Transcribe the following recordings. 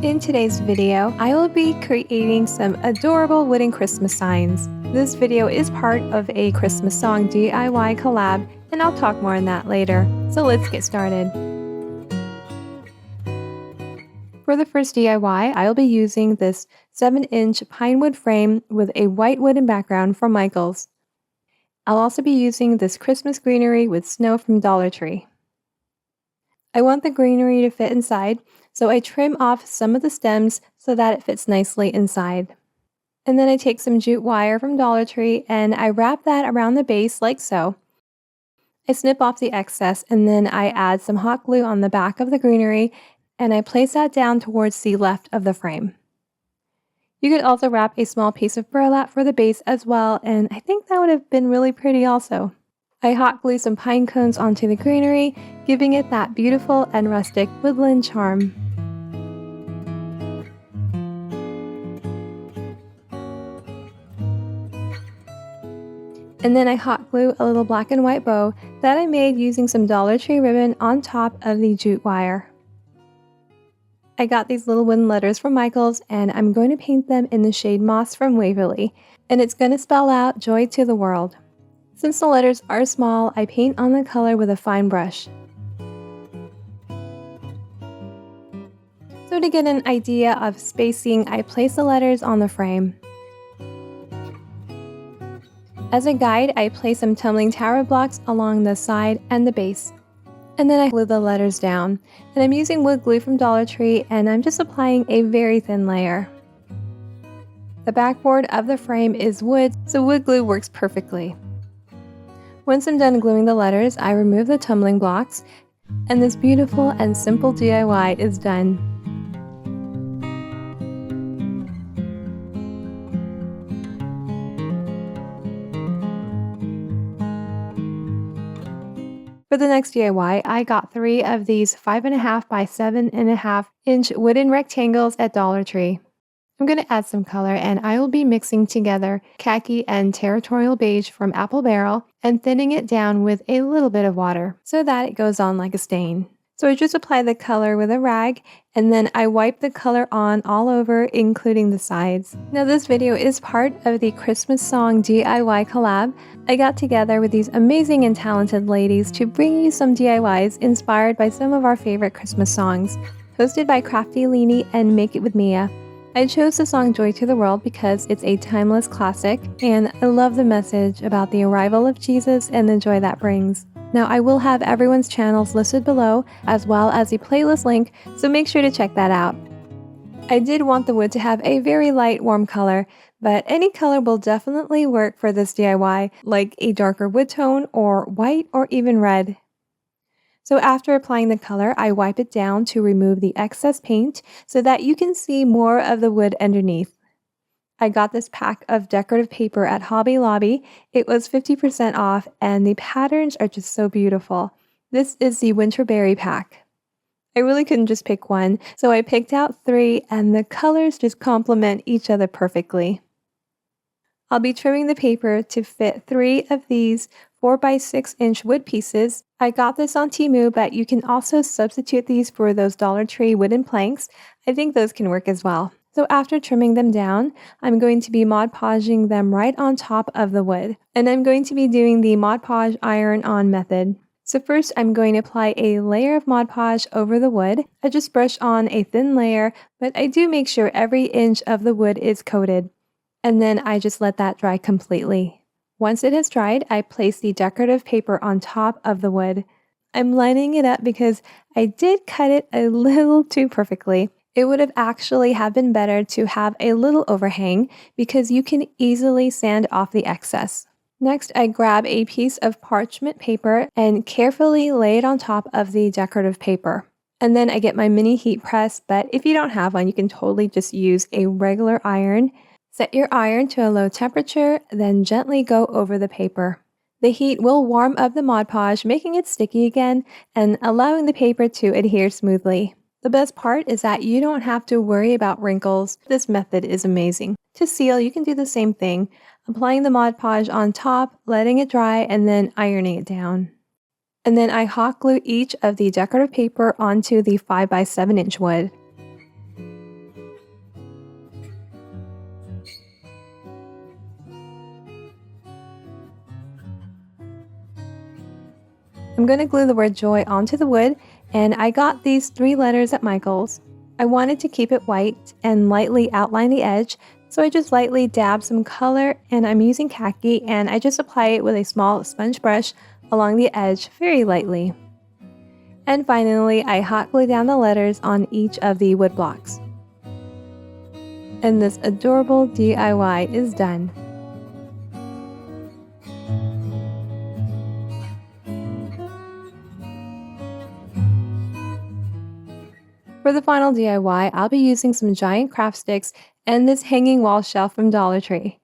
In today's video, I will be creating some adorable wooden Christmas signs. This video is part of a Christmas song DIY collab, and I'll talk more on that later. So let's get started. For the first DIY, I'll be using this 7-inch pine wood frame with a white wooden background from Michaels. I'll also be using this Christmas greenery with snow from Dollar Tree. I want the greenery to fit inside, so I trim off some of the stems so that it fits nicely inside. And then I take some jute wire from Dollar Tree and I wrap that around the base like so. I snip off the excess and then I add some hot glue on the back of the greenery and I place that down towards the left of the frame. You could also wrap a small piece of burlap for the base as well, and I think that would have been really pretty also. I hot glue some pine cones onto the greenery, giving it that beautiful and rustic woodland charm. And then I hot glue a little black and white bow that I made using some Dollar Tree ribbon on top of the jute wire. I got these little wooden letters from Michaels and I'm going to paint them in the shade Moss from Waverly, and it's going to spell out Joy to the World. Since the letters are small, I paint on the color with a fine brush. So to get an idea of spacing, I place the letters on the frame. As a guide, I place some tumbling tower blocks along the side and the base. And then I glue the letters down. And I'm using wood glue from Dollar Tree and I'm just applying a very thin layer. The backboard of the frame is wood, so wood glue works perfectly. Once I'm done gluing the letters, I remove the tumbling blocks, and this beautiful and simple DIY is done. For the next DIY, I got 3 of these 5.5 by 7.5 inch wooden rectangles at Dollar Tree. I'm going to add some color and I will be mixing together khaki and territorial beige from Apple Barrel and thinning it down with a little bit of water so that it goes on like a stain. So I just apply the color with a rag and then I wipe the color on all over, including the sides. Now this video is part of the Christmas song DIY collab. I got together with these amazing and talented ladies to bring you some DIYs inspired by some of our favorite Christmas songs. Hosted by Krafty, Leeny, and Make It With Mia. I chose the song Joy to the World because it's a timeless classic, and I love the message about the arrival of Jesus and the joy that brings. Now, I will have everyone's channels listed below, as well as the playlist link, so make sure to check that out. I did want the wood to have a very light, warm color, but any color will definitely work for this DIY, like a darker wood tone, or white, or even red. So after applying the color, I wipe it down to remove the excess paint so that you can see more of the wood underneath. I got this pack of decorative paper at Hobby Lobby. It was 50% off and the patterns are just so beautiful. This is the Winterberry pack. I really couldn't just pick one, so I picked out 3 and the colors just complement each other perfectly. I'll be trimming the paper to fit 3 of these 4 by 6 inch wood pieces. I got this on Temu, but you can also substitute these for those Dollar Tree wooden planks. I think those can work as well. So after trimming them down, I'm going to be Mod Podging them right on top of the wood. And I'm going to be doing the Mod Podge iron-on method. So first I'm going to apply a layer of Mod Podge over the wood. I just brush on a thin layer, but I do make sure every inch of the wood is coated. And then I just let that dry completely. Once it has dried, I place the decorative paper on top of the wood. I'm lining it up because I did cut it a little too perfectly. It would have actually been better to have a little overhang because you can easily sand off the excess. Next, I grab a piece of parchment paper and carefully lay it on top of the decorative paper. And then I get my mini heat press, but if you don't have one, you can totally just use a regular iron. Set your iron to a low temperature, then gently go over the paper. The heat will warm up the Mod Podge, making it sticky again and allowing the paper to adhere smoothly. The best part is that you don't have to worry about wrinkles. This method is amazing. To seal, you can do the same thing, applying the Mod Podge on top, letting it dry, and then ironing it down. And then I hot glue each of the decorative paper onto the 5 by 7 inch wood. I'm going to glue the word joy onto the wood, and I got these 3 letters at Michael's. I wanted to keep it white and lightly outline the edge, so I just lightly dab some color, and I'm using khaki, and I just apply it with a small sponge brush along the edge very lightly. And finally, I hot glue down the letters on each of the wood blocks. And this adorable DIY is done. For the final DIY, I'll be using some giant craft sticks and this hanging wall shelf from Dollar Tree.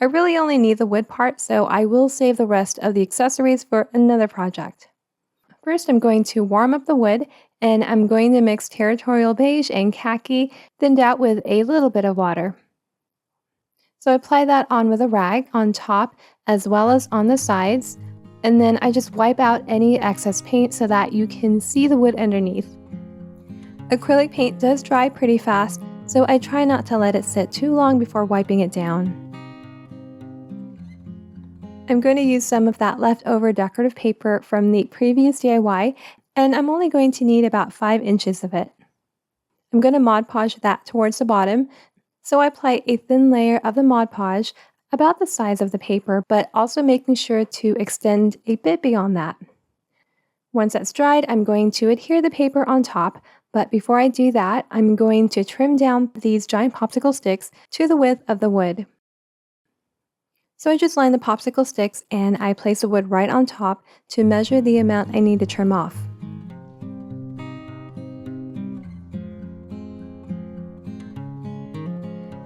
I really only need the wood part, so I will save the rest of the accessories for another project. First, I'm going to warm up the wood, and I'm going to mix territorial beige and khaki, thinned out with a little bit of water. So I apply that on with a rag on top as well as on the sides, and then I just wipe out any excess paint so that you can see the wood underneath. Acrylic paint does dry pretty fast, so I try not to let it sit too long before wiping it down. I'm going to use some of that leftover decorative paper from the previous DIY, and I'm only going to need about 5 inches of it. I'm going to Mod Podge that towards the bottom, so I apply a thin layer of the Mod Podge about the size of the paper, but also making sure to extend a bit beyond that. Once that's dried, I'm going to adhere the paper on top, but before I do that, I'm going to trim down these giant popsicle sticks to the width of the wood. So I just line the popsicle sticks and I place the wood right on top to measure the amount I need to trim off.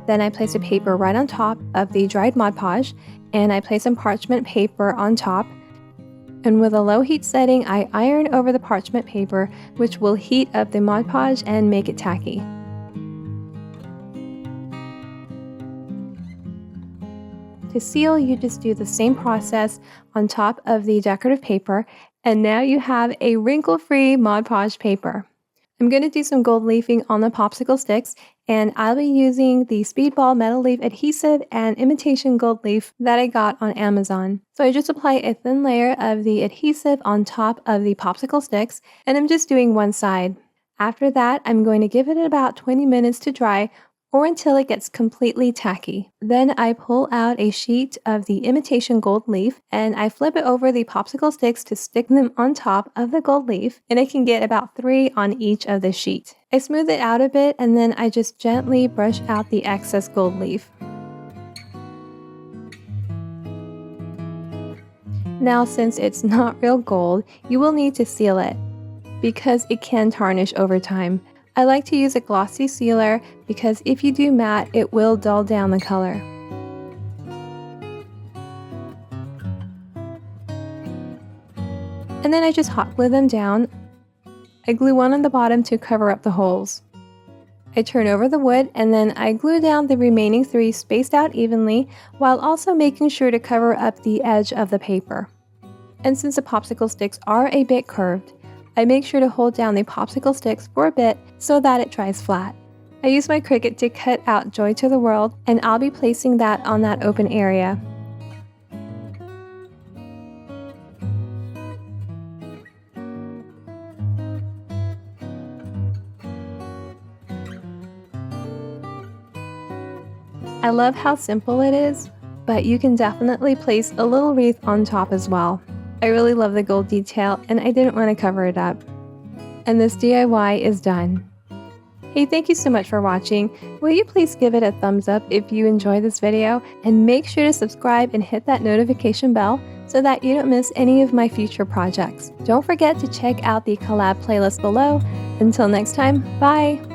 Then I place the paper right on top of the dried Mod Podge, and I place some parchment paper on top. And with a low heat setting, I iron over the parchment paper, which will heat up the Mod Podge and make it tacky. To seal, you just do the same process on top of the decorative paper, and now you have a wrinkle-free Mod Podge paper. I'm going to do some gold leafing on the popsicle sticks, and I'll be using the Speedball metal leaf adhesive and imitation gold leaf that I got on Amazon. So I just apply a thin layer of the adhesive on top of the popsicle sticks, and I'm just doing one side. After that, I'm going to give it about 20 minutes to dry, or until it gets completely tacky. Then I pull out a sheet of the imitation gold leaf, and I flip it over the popsicle sticks to stick them on top of the gold leaf, and I can get about 3 on each of the sheet. I smooth it out a bit, and then I just gently brush out the excess gold leaf. Now, since it's not real gold, you will need to seal it, because it can tarnish over time. I like to use a glossy sealer because if you do matte, it will dull down the color. And then I just hot glue them down. I glue one on the bottom to cover up the holes. I turn over the wood, and then I glue down the remaining 3 spaced out evenly, while also making sure to cover up the edge of the paper. And since the popsicle sticks are a bit curved, I make sure to hold down the popsicle sticks for a bit so that it dries flat. I use my Cricut to cut out Joy to the World, and I'll be placing that on that open area. I love how simple it is, but you can definitely place a little wreath on top as well. I really love the gold detail, and I didn't want to cover it up. And this DIY is done. Hey, thank you so much for watching. Will you please give it a thumbs up if you enjoyed this video, and make sure to subscribe and hit that notification bell so that you don't miss any of my future projects. Don't forget to check out the collab playlist below. Until next time, bye!